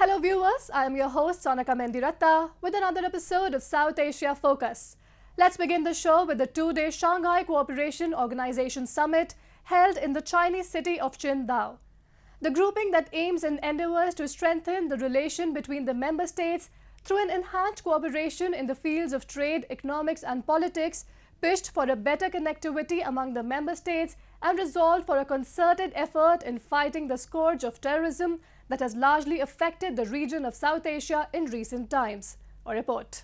Hello viewers, I am your host Sonaka Mendiratta with another episode of South Asia Focus. Let's begin the show with the two-day Shanghai Cooperation Organization Summit held in the Chinese city of Qingdao. The grouping that aims and endeavours to strengthen the relation between the member states through an enhanced cooperation in the fields of trade, economics and politics pushed for a better connectivity among the member states and resolved for a concerted effort in fighting the scourge of terrorism that has largely affected the region of South Asia in recent times. A report.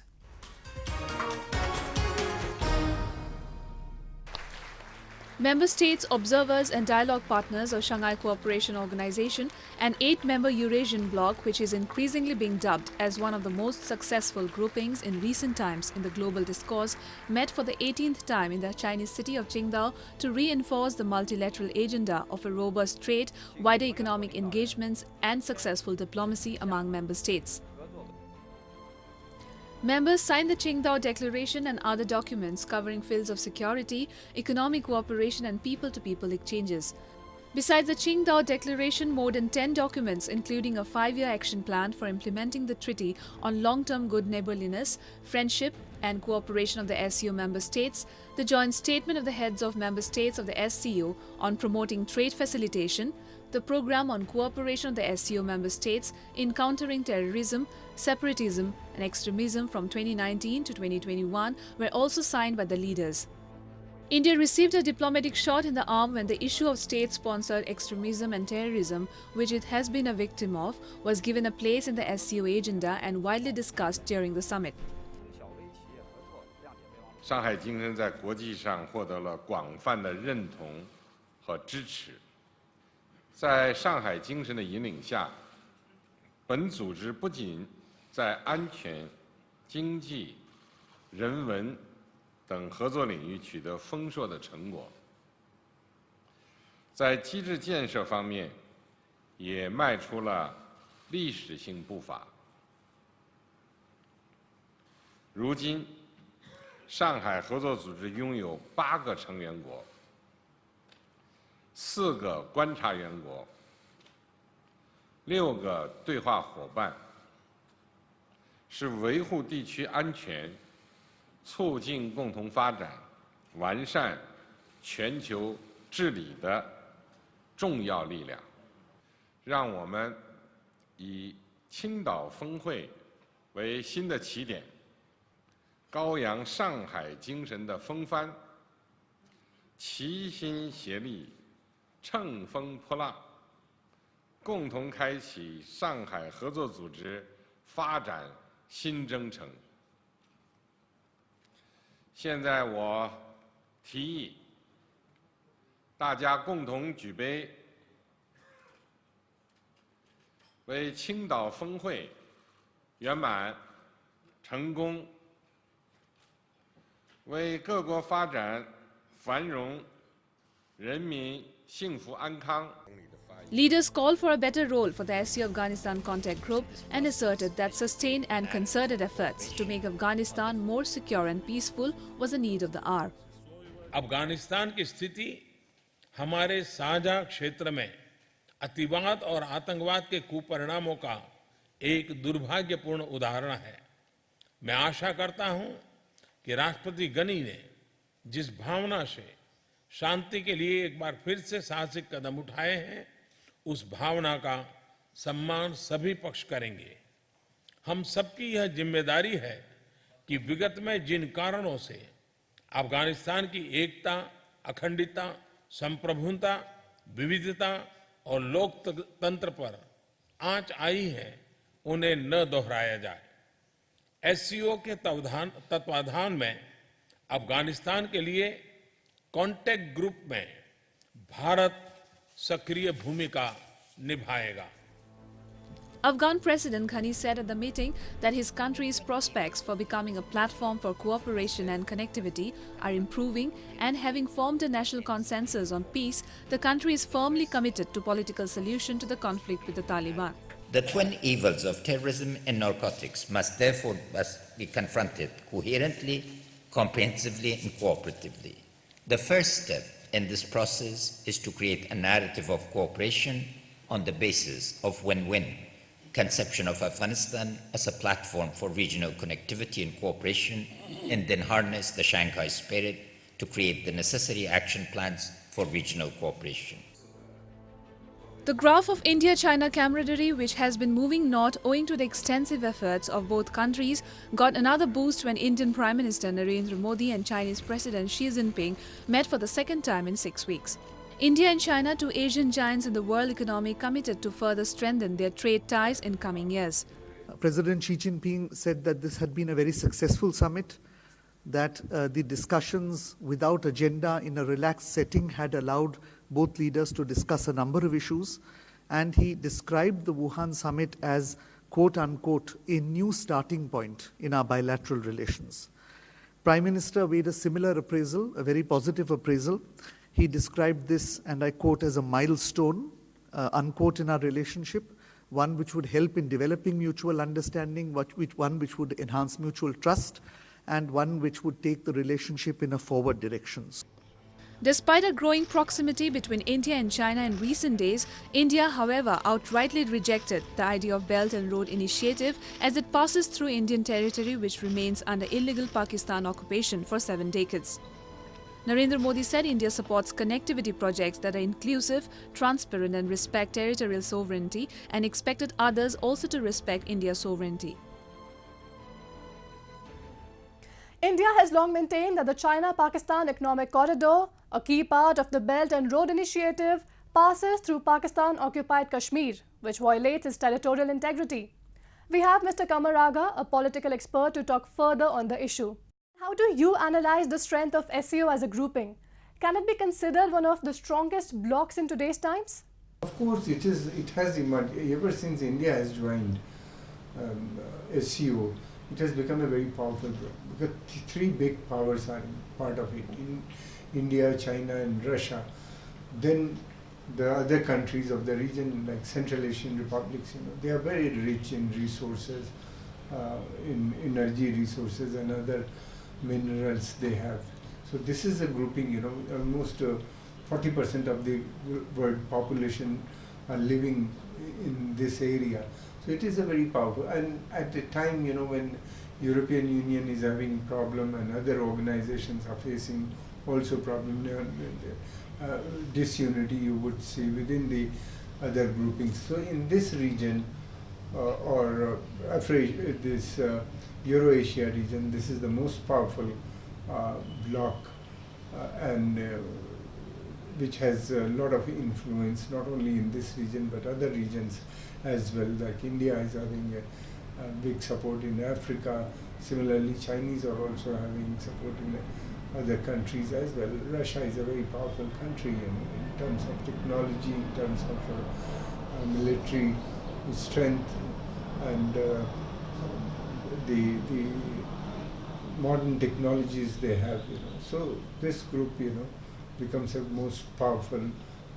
Member states, observers and dialogue partners of Shanghai Cooperation Organisation, an 8-member Eurasian bloc which is increasingly being dubbed as one of the most successful groupings in recent times in the global discourse, met for the 18th time in the Chinese city of Qingdao to reinforce the multilateral agenda of a robust trade, wider economic engagements and successful diplomacy among member states. Members signed the Qingdao Declaration and other documents covering fields of security, economic cooperation and people-to-people exchanges. Besides the Qingdao Declaration, more than 10 documents, including a 5-year action plan for implementing the Treaty on Long-Term Good Neighborliness, Friendship and Cooperation of the SCO member states, the joint statement of the heads of member states of the SCO on promoting trade facilitation, the program on cooperation of the SCO member states in countering terrorism, separatism and extremism from 2019 to 2021 were also signed by the leaders. India received a diplomatic shot in the arm when the issue of state-sponsored extremism and terrorism, which it has been a victim of, was given a place in the SCO agenda and widely discussed during the summit. 上海精神在国际上获得了广泛的认同和支持。在上海精神的引领下，本组织不仅在安全、经济、人文等合作领域取得丰硕的成果，在机制建设方面也迈出了历史性步伐。如今，上海合作组织拥有8个成员国、4个观察员国、6个对话伙伴，是维护地区安全、促进共同发展、完善全球治理的重要力量。让我们以青岛峰会为新的起点，高扬上海精神的风帆，齐心协力，乘风破浪，共同开启上海合作组织发展新征程。现在我提议，大家共同举杯，为青岛峰会圆满成功，为各国发展繁荣、人民幸福安康。 Leaders called for a better role for the SCO Afghanistan contact group and asserted that sustained and concerted efforts to make Afghanistan more secure and peaceful was a need of the hour. Afghanistan की स्थिति हमारे साझा क्षेत्र में अतिवाद और आतंकवाद के कुपरिणामों का एक दुर्भाग्यपूर्ण उदाहरण है। मैं आशा करता हूं कि राष्ट्रपति गनी ने जिस भावना से शांति के लिए एक बार फिर से साहसिक कदम उठाए हैं, उस भावना का सम्मान सभी पक्ष करेंगे। हम सबकी यह जिम्मेदारी है कि विगत में जिन कारणों से अफगानिस्तान की एकता, अखंडता, संप्रभुता, विविधता और लोकतंत्र पर आंच आई है, उन्हें न दोहराया जाए। एससीओ के तत्वाधान में अफगानिस्तान के लिए कॉन्टैक्ट ग्रुप में भारत सक्रिय भूमिका निभाएगा। Afghan President Ghani said at the meeting that his country's prospects for becoming a platform for cooperation and connectivity are improving, and having formed a national consensus on peace, the country is firmly committed to political solution to the conflict with the Taliban. The twin evils of terrorism and narcotics must therefore be confronted coherently, comprehensively and cooperatively. The first step in this process is to create a narrative of cooperation on the basis of win-win, conception of Afghanistan as a platform for regional connectivity and cooperation, and then harness the Shanghai spirit to create the necessary action plans for regional cooperation. The graph of India-China camaraderie, which has been moving north owing to the extensive efforts of both countries, got another boost when Indian Prime Minister Narendra Modi and Chinese President Xi Jinping met for the second time in 6 weeks. India and China, two Asian giants in the world economy, committed to further strengthen their trade ties in coming years. President Xi Jinping said that this had been a very successful summit, that the discussions without agenda in a relaxed setting had allowed both leaders to discuss a number of issues, and he described the Wuhan summit as, quote unquote, a new starting point in our bilateral relations. Prime Minister made a similar appraisal, a very positive appraisal. He described this, and I quote, as a milestone, unquote, in our relationship, one which would help in developing mutual understanding, one which would enhance mutual trust, and one which would take the relationship in a forward direction. Despite a growing proximity between India and China in recent days, India, however, outrightly rejected the idea of Belt and Road Initiative as it passes through Indian territory which remains under illegal Pakistan occupation for 7 decades. Narendra Modi said India supports connectivity projects that are inclusive, transparent and respect territorial sovereignty, and expected others also to respect India's sovereignty. India has long maintained that the China-Pakistan Economic Corridor, a key part of the Belt and Road Initiative, passes through Pakistan-occupied Kashmir, which violates its territorial integrity. We have Mr. Kamaraga, a political expert, to talk further on the issue. How do you analyze the strength of SCO as a grouping? Can it be considered one of the strongest blocs in today's times? Of course, it has emerged ever since India has joined SCO. It has become a very powerful bloc because 3 big powers are part of it: India, China, and Russia. Then the other countries of the region, like Central Asian republics, they are very rich in resources, in energy resources and other minerals they have. So this is a grouping. Almost 40% of the world population are living in this area. So it is a very powerful, and at the time, when European Union is having problem and other organizations are facing also problem, disunity you would see within the other groupings. So in this region, this Euro-Asia region, this is the most powerful bloc and which has a lot of influence not only in this region but other regions as well. Like India is having a big support in Africa. Similarly, Chinese are also having support in other countries as well. Russia is a very powerful country in terms of technology, in terms of military strength, and the modern technologies they have. So this group, becomes the most powerful,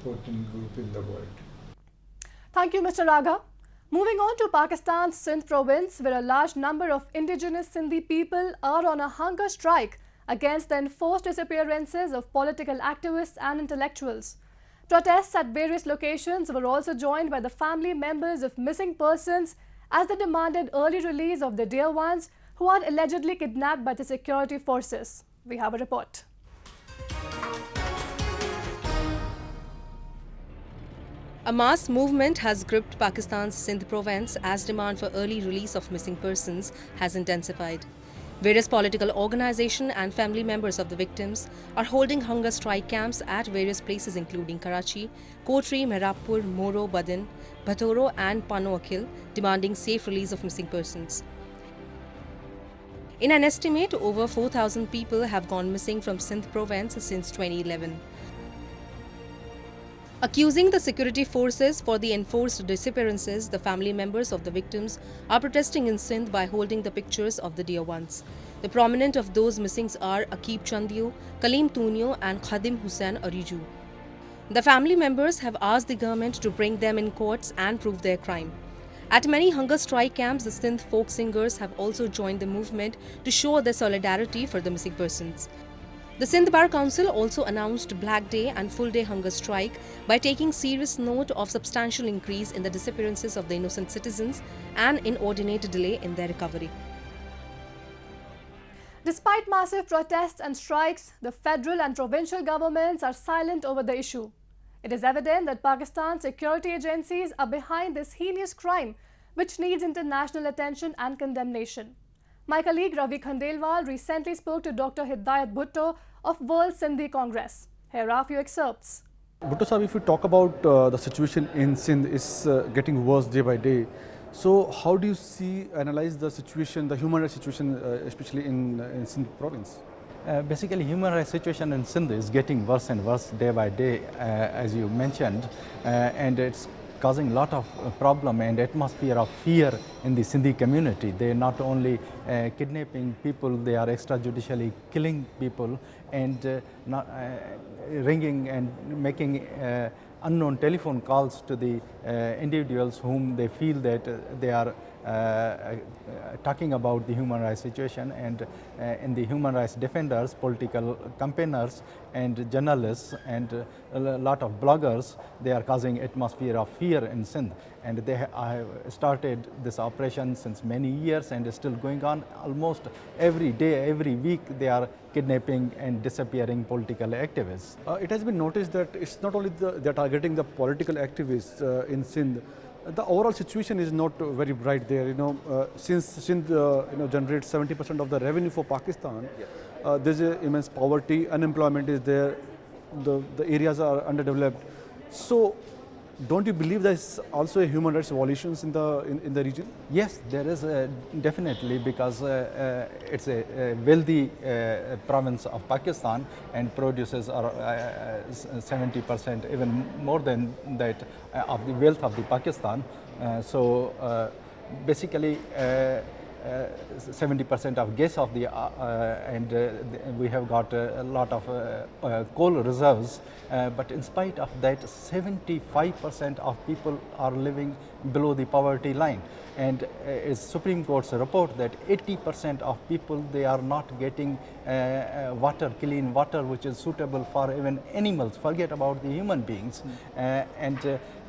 potent group in the world. Thank you, Mr. Raga. Moving on to Pakistan's Sindh province, where a large number of indigenous Sindhi people are on a hunger strike against the enforced disappearances of political activists and intellectuals. Protests at various locations were also joined by the family members of missing persons as they demanded early release of their dear ones who are allegedly kidnapped by the security forces. We have a report. A mass movement has gripped Pakistan's Sindh province as demand for early release of missing persons has intensified. Various political organizations and family members of the victims are holding hunger strike camps at various places including Karachi, Kotri, Mehrapur, Moro, Badin, Bhatoro and Panoakil, demanding safe release of missing persons. In an estimate, over 4,000 people have gone missing from Sindh province since 2011. Accusing the security forces for the enforced disappearances, the family members of the victims are protesting in Sindh by holding the pictures of the dear ones. The prominent of those missings are Akib Chandiyo, Kaleem Tunio and Khadim Hussain Ariju. The family members have asked the government to bring them in courts and prove their crime. At many hunger strike camps, the Sindh folk singers have also joined the movement to show their solidarity for the missing persons. The Sindh Bar Council also announced Black Day and full day hunger strike by taking serious note of substantial increase in the disappearances of the innocent citizens and inordinate delay in their recovery. Despite massive protests and strikes, the federal and provincial governments are silent over the issue. It is evident that Pakistan's security agencies are behind this heinous crime, which needs international attention and condemnation. My colleague Ravi Khandelwal recently spoke to Dr. Hidayat Bhutto of World Sindhi Congress. Here are a few excerpts. Bhutto Sahib, if we talk about the situation in Sindh is getting worse day by day. So how do you analyze the situation, the human rights situation, especially in Sindh province? Basically, human rights situation in Sindh is getting worse and worse day by day, as you mentioned, and it's causing a lot of problem and atmosphere of fear in the Sindhi community. They are not only kidnapping people, they are extrajudicially killing people and ringing and making unknown telephone calls to the individuals whom they feel that they are talking about the human rights situation, and in the human rights defenders, political campaigners and journalists and a lot of bloggers, they are causing atmosphere of fear in Sindh, and they have started this operation since many years and is still going on. Almost every day, every week they are kidnapping and disappearing political activists. It has been noticed that it's not only they are targeting the political activists in Sindh. The overall situation is not very bright there. Since Sindh generates 70% of the revenue for Pakistan, there's immense poverty, unemployment is there, the areas are underdeveloped. So, don't you believe there's also a human rights violations in the region? Yes, there is definitely, because it's a wealthy province of Pakistan and produces 70%, even more than that, of the wealth of the Pakistan. Basically, 70% of gas of the and we have got a lot of coal reserves, but in spite of that, 75% of people are living below the poverty line, and it's Supreme Court's report that 80% of people, they are not getting water, clean water, which is suitable for even animals, forget about the human beings. And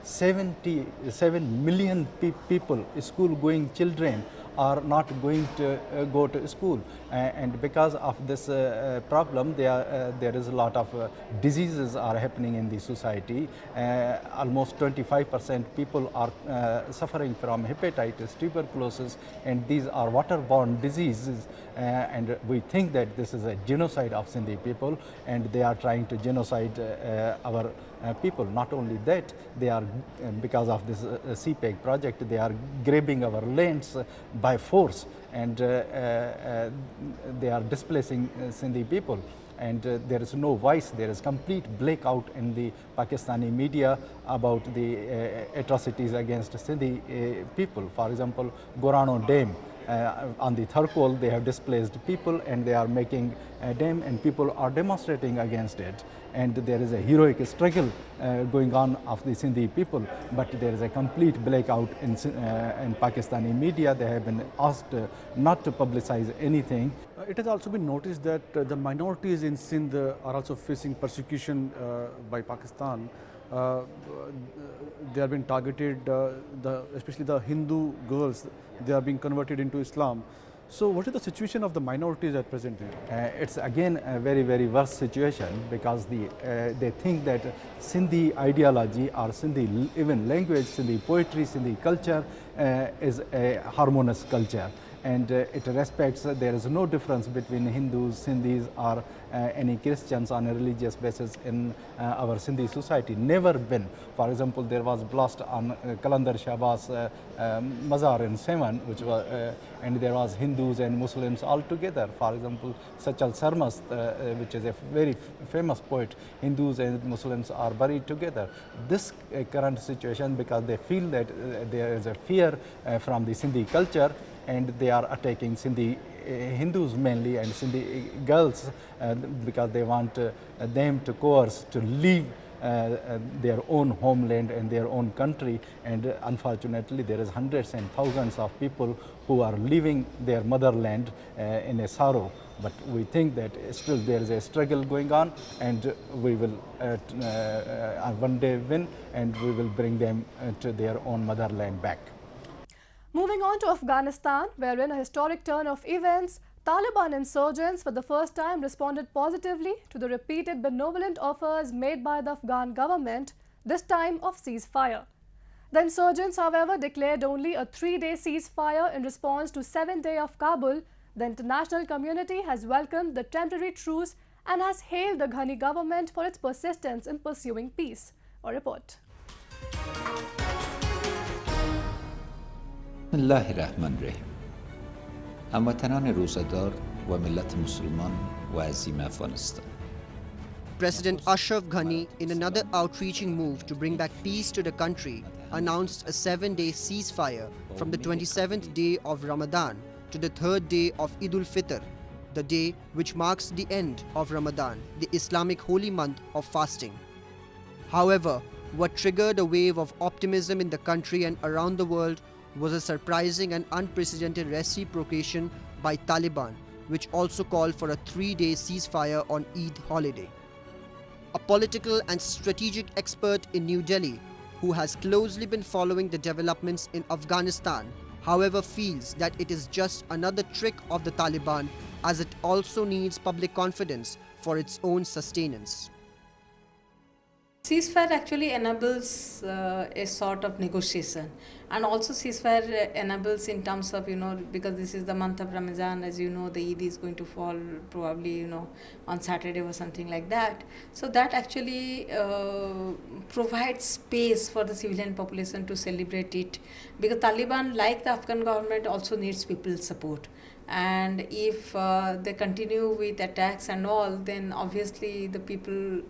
77 million people, school going children, are not going to go to school, and because of this problem, there is a lot of diseases are happening in the society. Almost 25% people are suffering from hepatitis, tuberculosis, and these are waterborne diseases, and we think that this is a genocide of Sindhi people, and they are trying to genocide our people. Not only that, they are, because of this CPEG project, they are grabbing our lands by force, and they are displacing Sindhi people. And there is no voice, there is complete blackout in the Pakistani media about the atrocities against Sindhi people. For example, Gorano Dam, on the Tharkol, they have displaced people and they are making a dam, and people are demonstrating against it. And there is a heroic struggle going on of the Sindhi people, but there is a complete blackout in Pakistani media. They have been asked not to publicize anything. It has also been noticed that the minorities in Sindh are also facing persecution by Pakistan. They have been targeted, especially the Hindu girls, they are being converted into Islam. So what is the situation of the minorities at present? It's again a very, very worse situation, because they think that Sindhi ideology or Sindhi even language, Sindhi poetry, Sindhi culture is a harmonious culture. And it respects, there is no difference between Hindus, Sindhis or any Christians on a religious basis in our Sindhi society. Never been. For example, there was blast on Kalandar Shahbaz Mazar in Sevan, which was, and there was Hindus and Muslims all together. For example, Sachal Sarmast, which is a very famous poet, Hindus and Muslims are buried together. This current situation, because they feel that there is a fear from the Sindhi culture, and they are attacking Sindhi Hindus mainly and Sindhi girls because they want them to coerce to leave their own homeland and their own country, and unfortunately there is hundreds and thousands of people who are leaving their motherland in a sorrow. But we think that still there is a struggle going on, and we will one day win, and we will bring them to their own motherland back. Moving on to Afghanistan, where in a historic turn of events, Taliban insurgents for the first time responded positively to the repeated benevolent offers made by the Afghan government, this time of ceasefire. The insurgents, however, declared only a 3-day ceasefire in response to 7-day of Kabul. The international community has welcomed the temporary truce and has hailed the Ghani government for its persistence in pursuing peace. A report. بسم الله الرحمن الرحیم. هموطنان روزه‌دار و ملت مسلمان و عظیم افغانستان. President Ashraf Ghani, in another outreaching move to bring back peace to the country, announced a 7-day ceasefire from the 27th day of Ramadan to the 3rd day of Eid al-Fitr, the day which marks the end of Ramadan, the Islamic holy month of fasting. However, what triggered a wave of optimism in the country and around the world was a surprising and unprecedented reciprocation by Taliban, which also called for a 3-day ceasefire on Eid holiday. A political and strategic expert in New Delhi, who has closely been following the developments in Afghanistan, however, feels that it is just another trick of the Taliban, as it also needs public confidence for its own sustenance. Ceasefire actually enables a sort of negotiation, and also ceasefire enables in terms of, because this is the month of Ramadan, as you know, the Eid is going to fall probably, on Saturday or something like that. So that actually provides space for the civilian population to celebrate it, because Taliban, like the Afghan government, also needs people's support. And if they continue with attacks and all, then obviously the people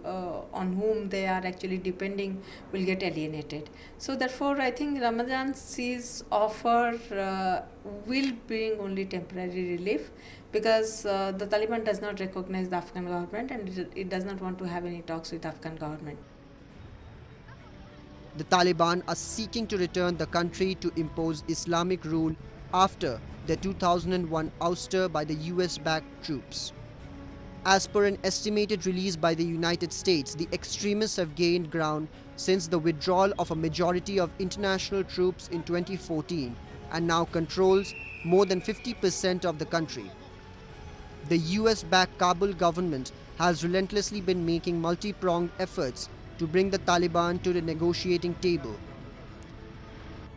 on whom they are actually depending will get alienated. So therefore, I think Ramadan's cease offer will bring only temporary relief, because the Taliban does not recognize the Afghan government, and it does not want to have any talks with the Afghan government. The Taliban are seeking to return the country to impose Islamic rule after the 2001 ouster by the US-backed troops. As per an estimated release by the United States, the extremists have gained ground since the withdrawal of a majority of international troops in 2014 and now controls more than 50% of the country. The US-backed Kabul government has relentlessly been making multi-pronged efforts to bring the Taliban to the negotiating table.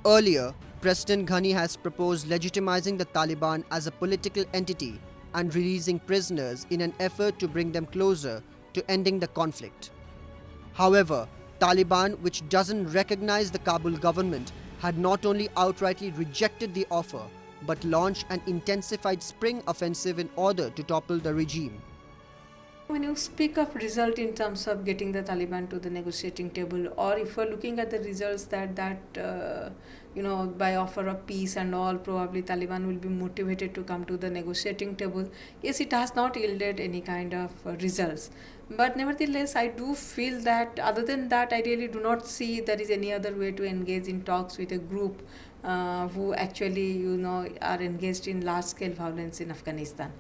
Earlier, President Ghani has proposed legitimizing the Taliban as a political entity and releasing prisoners in an effort to bring them closer to ending the conflict. However, Taliban, which doesn't recognize the Kabul government, had not only outrightly rejected the offer, but launched an intensified spring offensive in order to topple the regime. When you speak of result in terms of getting the Taliban to the negotiating table, or if you're looking at the results that by offer of peace and all, probably Taliban will be motivated to come to the negotiating table. Yes, it has not yielded any kind of results. But nevertheless, I do feel that other than that, I really do not see there is any other way to engage in talks with a group who actually, are engaged in large-scale violence in Afghanistan.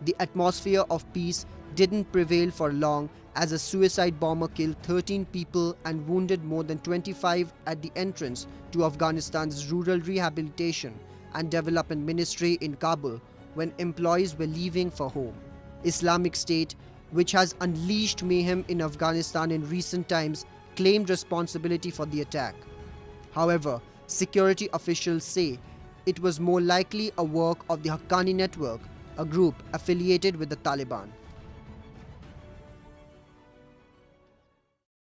The atmosphere of peace didn't prevail for long, as a suicide bomber killed 13 people and wounded more than 25 at the entrance to Afghanistan's Rural Rehabilitation and Development Ministry in Kabul when employees were leaving for home. Islamic State, which has unleashed mayhem in Afghanistan in recent times, claimed responsibility for the attack. However, security officials say it was more likely a work of the Haqqani network, a group affiliated with the Taliban.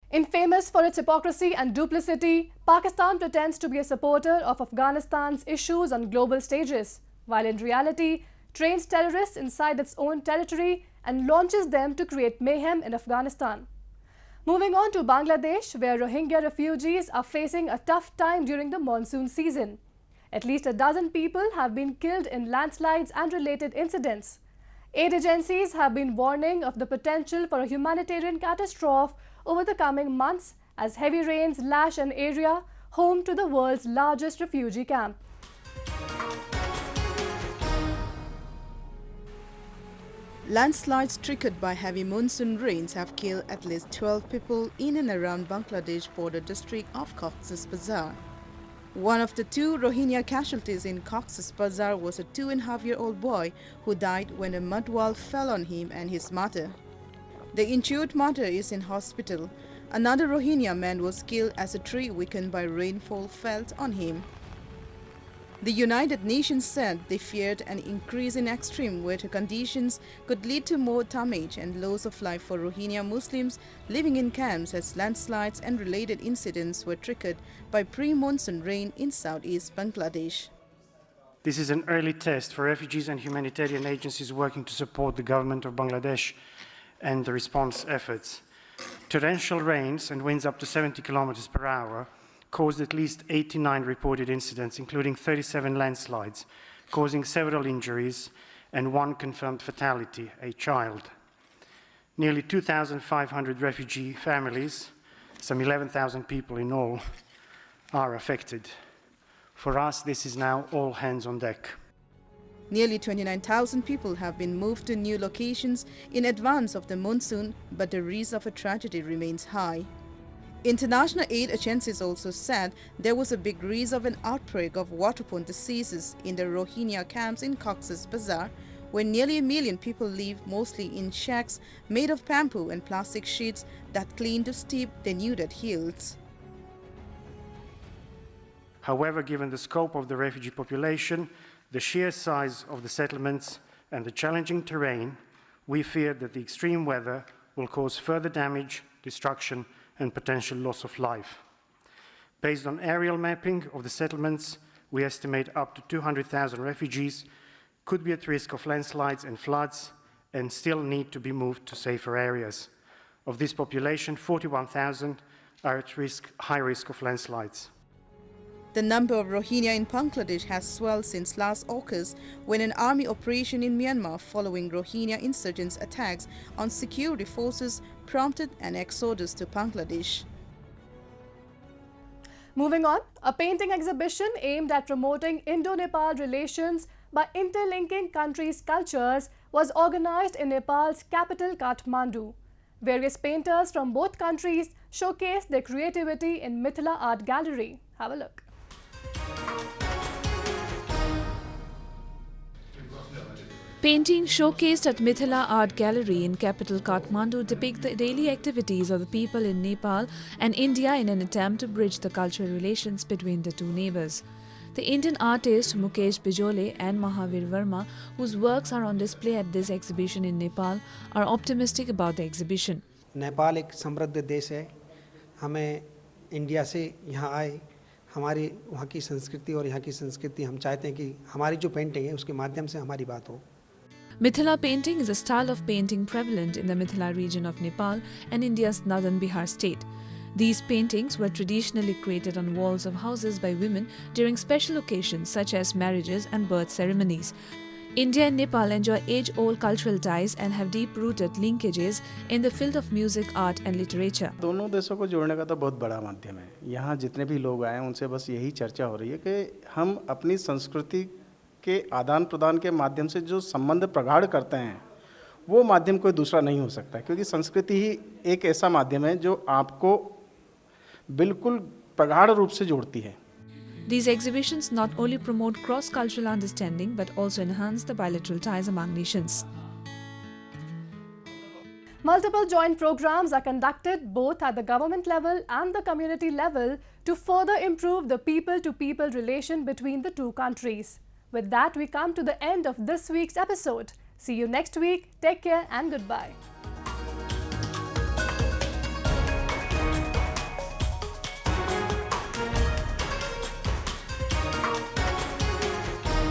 Infamous for its hypocrisy and duplicity, Pakistan pretends to be a supporter of Afghanistan's issues on global stages, while in reality trains terrorists inside its own territory and launches them to create mayhem in Afghanistan. Moving on to Bangladesh, where Rohingya refugees are facing a tough time during the monsoon season. At least a dozen people have been killed in landslides and related incidents. Aid agencies have been warning of the potential for a humanitarian catastrophe over the coming months as heavy rains lash an area home to the world's largest refugee camp. Landslides triggered by heavy monsoon rains have killed at least 12 people in and around Bangladesh border district of Cox's Bazar. One of the 2 Rohingya casualties in Cox's Bazar was a 2.5-year-old boy who died when a mud wall fell on him and his mother. The injured mother is in hospital. Another Rohingya man was killed as a tree weakened by rainfall fell on him. The United Nations said they feared an increase in extreme weather conditions could lead to more damage and loss of life for Rohingya Muslims living in camps as landslides and related incidents were triggered by pre-monsoon rain in southeast Bangladesh. This is an early test for refugees and humanitarian agencies working to support the government of Bangladesh and the response efforts. Torrential rains and winds up to 70 kilometers per hour caused at least 89 reported incidents, including 37 landslides, causing several injuries and 1 confirmed fatality, a child. Nearly 2,500 refugee families, some 11,000 people in all, are affected. For us, this is now all hands on deck. Nearly 29,000 people have been moved to new locations in advance of the monsoon, but the risk of a tragedy remains high. International aid agencies also said there was a big risk of an outbreak of waterborne diseases in the Rohingya camps in Cox's Bazar, where nearly 1 million people live mostly in shacks made of bamboo and plastic sheets that cling to steep, denuded hills. However, given the scope of the refugee population, the sheer size of the settlements and the challenging terrain, we fear that the extreme weather will cause further damage, destruction, and potential loss of life. Based on aerial mapping of the settlements, we estimate up to 200,000 refugees could be at risk of landslides and floods and still need to be moved to safer areas. Of this population, 41,000 are at risk, high risk of landslides. The number of Rohingya in Bangladesh has swelled since last August when an army operation in Myanmar following Rohingya insurgents' attacks on security forces prompted an exodus to Bangladesh. Moving on, a painting exhibition aimed at promoting Indo-Nepal relations by interlinking countries' cultures was organized in Nepal's capital Kathmandu. Various painters from both countries showcased their creativity in Mithila Art Gallery. Have a look. Painting showcased at Mithila Art Gallery in capital Kathmandu depict the daily activities of the people in Nepal and India in an attempt to bridge the cultural relations between the two neighbours. The Indian artists Mukesh Bijole and Mahavir Verma, whose works are on display at this exhibition in Nepal, are optimistic about the exhibition. Nepal एक समृद्ध देश है. हमें India से यहाँ आए, हमारी वहाँ की संस्कृति और यहाँ की संस्कृति हम चाहते हैं कि हमारी जो पेंटिंग है उसके माध्यम से हमारी बात हो. Mithila painting is a style of painting prevalent in the Mithila region of Nepal and India's northern Bihar state. These paintings were traditionally created on walls of houses by women during special occasions such as marriages and birth ceremonies. India and Nepal enjoy age-old cultural ties and have deep-rooted linkages in the field of music, art and literature. दोनों देशों को जोड़ने का तो बहुत बड़ा माध्यम है. यहाँ जितने भी लोग आए हैं उनसे बस यही चर्चा हो रही है कि हम अपनी संस्कृति के आदान प्रदान के माध्यम से जो संबंध प्रगाढ़ करते हैं वो माध्यम कोई दूसरा नहीं हो सकता, क्योंकि संस्कृति ही एक ऐसा माध्यम है जो आपको बिल्कुल प्रगाढ़ रूप से जोड़ती है. These exhibitions not only promote cross-cultural understanding but also enhance the bilateral ties among nations. Multiple joint programs are conducted both at the government level and the community level to further improve the people-to-people relation between the two countries. With that, we come to the end of this week's episode. See you next week. Take care and goodbye.